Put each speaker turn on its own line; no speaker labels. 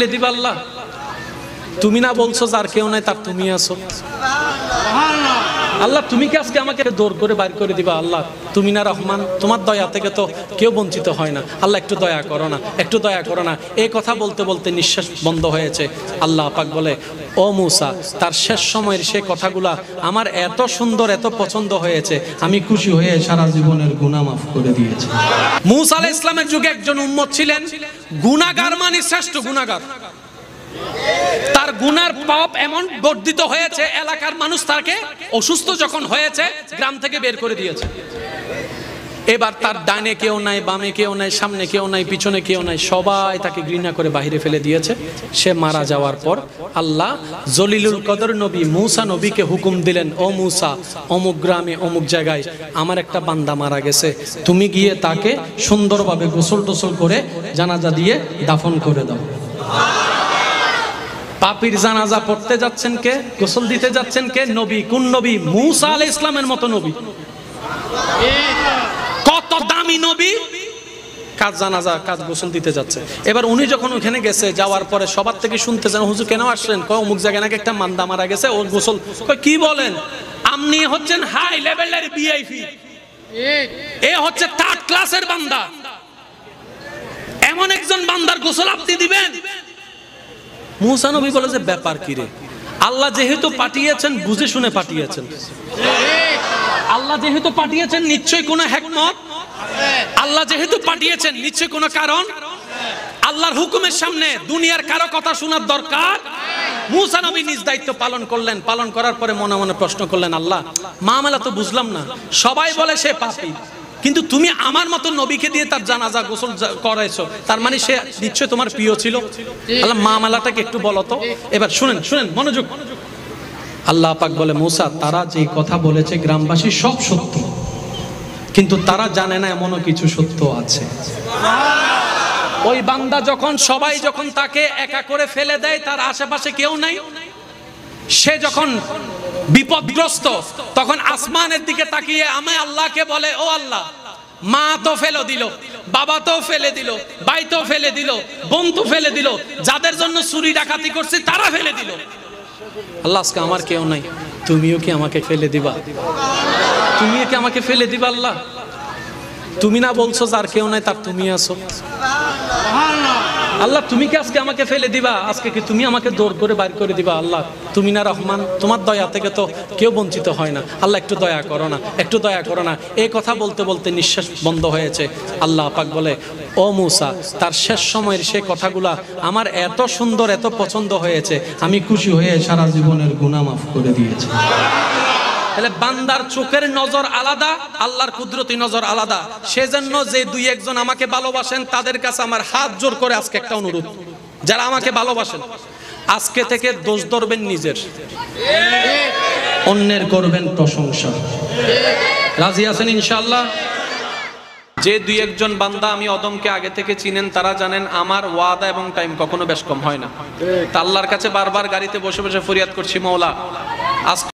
দিবা আল্লাহ, তুমি না বলছো যার কেউ নাই তার তুমি আছো। আল্লাহ তুমি কি আজকে আমাকে দৌড় করে বাইর করে দিবা? আল্লাহ তুমি না রহমান, তোমার দয়া থেকে তো কেউ বঞ্চিত হয় না। আল্লাহ একটু দয়া করো না, একটু দয়া করো না। এই কথা বলতে বলতে নিঃশ্বাস বন্ধ হয়েছে। আল্লাহ পাক বলে, ও মূসা, তার শেষ সময়ের সে কথাগুলা আমার এত সুন্দর, এত পছন্দ হয়েছে, আমি খুশি হয়ে সারা জীবনের গুনাহ মাফ করে দিয়েছি। মূসা আলাইহিস সালামের যুগে একজন উম্মত ছিলেন, গুনাহগার মানে শ্রেষ্ঠ গুনাহগার। তার গুনার পাপ এমন বর্ধিত হয়েছে, এলাকার মানুষ তাকে অসুস্থ যখন হয়েছে গ্রাম থেকে বের করে দিয়েছে। এবার তার ডানে কেউ নাই, বামে কেউ নাই, সামনে কেউ নাই, পিছনে কেউ নাই, সবাই তাকে ঘৃণা করে বাহিরে ফেলে দিয়েছে। সে মারা যাওয়ার পর আল্লাহ জলিলুল কদর নবী মূসা নবীকে হুকুম দিলেন, ও মূসা, অমুক গ্রামে অমুক জায়গায় আমার একটা বান্দা মারা গেছে, তুমি গিয়ে তাকে সুন্দরভাবে গোসল টোসল করে জানাজা দিয়ে দাফন করে দাও। পাপীর জানাজা পড়তে যাচ্ছেন কে? গোসল দিতে যাচ্ছেন কে? নবী। কোন নবী? মূসা আলাইহিস সালামের মতো নবী। কত দামি নবী, কাজ জানাজা, কাজ গোসল দিতে যাচ্ছে। এবার উনি যখন ওখানে গেছে, যাওয়ার পরে সবার থেকে শুনতেছেন, হুজুর কেন আসলেন? কয় অমুক জায়গায় নাকি একটা মান্দা মারা গেছে, ওর গোসল। কয় কি বলেন? আপনি হচ্ছেন হাই লেভেলের ভিআইপি, এ হচ্ছে থার্ড ক্লাসের বান্দা, এমন একজন বান্দার গোসল আপনি দিবেন? মূসা নবী বলে যে ব্যাপার কি রে? আল্লাহ যেহেতু পাঠিয়েছেন বুঝে শুনে পাঠিয়েছেন, আল্লাহ যেহেতু পাঠিয়েছেন নিশ্চয়ই কোনো হিকমত, আল্লাহ যেহেতু পাঠিয়েছেন নিশ্চয়ই কোনো কারণ। আল্লাহর হুকুমের সামনে দুনিয়ার কারো কথা শোনার দরকার। মূসা নবী নিজ দায়িত্ব পালন করলেন। পালন করার পরে মনে মনে প্রশ্ন করলেন, আল্লাহ মামলা তো বুঝলাম না, সবাই বলে সে পাপী, কিন্তু তুমি আমার মতো নবীকে দিয়ে তার জানাজা গোসল করাইছো, তার মানে সে নিশ্চয় তোমার প্রিয় ছিল। আল্লাহ মামলাটাকে একটু বলো তো। এবার শুনেন, শুনেন মনোযোগ। আল্লাহ পাক বলে, মূসা, তারা যে কথা বলেছে গ্রামবাসী সব সত্য, কিন্তু তারা জানে না এমনও কিছু সত্য আছে। ওই বান্দা যখন, সবাই যখন তাকে একা করে ফেলে দেয়, তার আশেপাশে কেউ নাই, সে যখন বিপদগ্রস্ত, তখন আসমানের দিকে তাকিয়ে আমি আল্লাহকে বলে, ও আল্লাহ, মা তো ফেলে দিল, বাবা তো ফেলে দিল, ভাই তো ফেলে দিল, বোন তো ফেলে দিল, যাদের জন্য চুরি ডাকাতি করছে তারা ফেলে দিল। আল্লাহ আজকে আমার কেউ নাই, তুমিও কি আমাকে ফেলে দিবা? তুমিও কি আমাকে ফেলে দিবা? আল্লাহ তুমি না বলছো যার কেউ নাই তার তুমি আছো। আল্লাহ তুমি কি আজকে আমাকে ফেলে দিবা? আজকে কি তুমি আমাকে দৌড় করে বাইর করে দিবা? আল্লাহ তুমি না রহমান, তোমার দয়া থেকে তো কেউ বঞ্চিত হয় না। আল্লাহ একটু দয়া করো না, একটু দয়া করো না। এই কথা বলতে বলতে নিঃশ্বাস বন্ধ হয়েছে। আল্লাহ পাক বলে, ও মূসা, তার শেষ সময়ের সে কথাগুলা আমার এত সুন্দর, এত পছন্দ হয়েছে, আমি খুশি হয়ে সারা জীবনের গুনাহ মাফ করে দিয়েছি। তাহলে বান্দার চোখের নজর আলাদা, আল্লাহর কুদরতি নজর আলাদা। সেজন্য যে দুই একজন আমাকে ভালোবাসেন তাদের কাছে আমার হাত জোর করে আজকে একটা অনুরোধ, যারা আমাকে ভালোবাসেন আজকে থেকে দোষ ধরবেন নিজের, অন্যের করবেন প্রশংসা। রাজি আছেন ইনশাআল্লাহ? যে দুই একজন বান্দা আমি অদমকে আগে থেকে চিনেন, তারা জানেন আমার ওয়াদা এবং টাইম কখনো বেশ কম হয় না। তা আল্লাহর কাছে বারবার গাড়িতে বসে বসে ফরিয়াদ করছি, মওলা আজকে